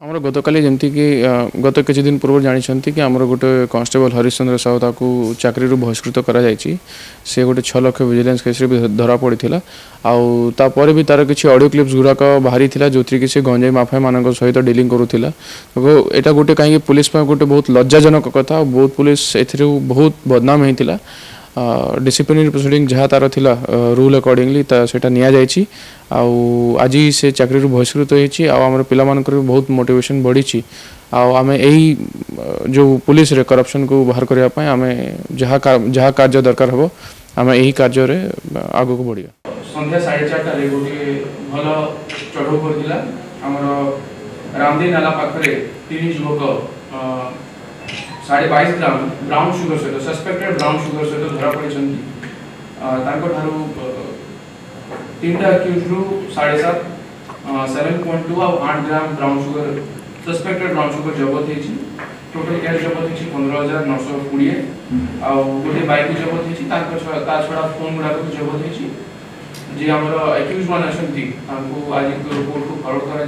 आमर गतकाली जमती कि गत किछि दिन पूर्व जानी कि आमर गोटे कांस्टेबल हरिश्चंद्र साहू ताकू चाकरी बहिष्कृत करा जायछि। से गोटे 6 लाख विजिलेंस केस रे धरा पड़ीथिला। आउ तापर भी तार किछि ऑडियो क्लिप्स गुड़ाक बाहरी थिला जोथि कि से गंजाई माफिया मानक सहित डीलिंग करूथिला। तो एटा गोटे कहीं पुलिस पर गोटे बहुत लज्जाजनक कथा। बहुत पुलिस एथिरे बहुत बदनाम हेतिला। डिसिप्लिनरी प्रोसीडिंग जहाँ तार थिला रूल अकॉर्डिंगली सेटा निया जायछि। आज से चाकरी बहिष्कृत होती आम पिला बहुत मोटिवेशन बढ़ी। आम यही जो पुलिस रे करप्शन को बाहर करने आम जहाँ कार्य दरकार हम आम यही कार्य आग को बढ़िया। संध्या 4:30 गोटे भल चढ़ऊ करथिला हमर रामदी नाला पाखरे 3 युवक 22.5 ग्राम ब्राउन शुगर सहित सस्पेक्टेड ब्राउन शुगर सहित धरा पड़ी। तीनटा एक्यूज रु 7.2 और 8 gram brown sugar suspected brown sugar जबत होती। टोटल कैश जबत होती 15,920 और गोटे बाइक जबत होती। छड़ा फोन गुड़ा जबत होती। जी आमर एक्यूज मान आज कोर्ट को फरवर्ड करा।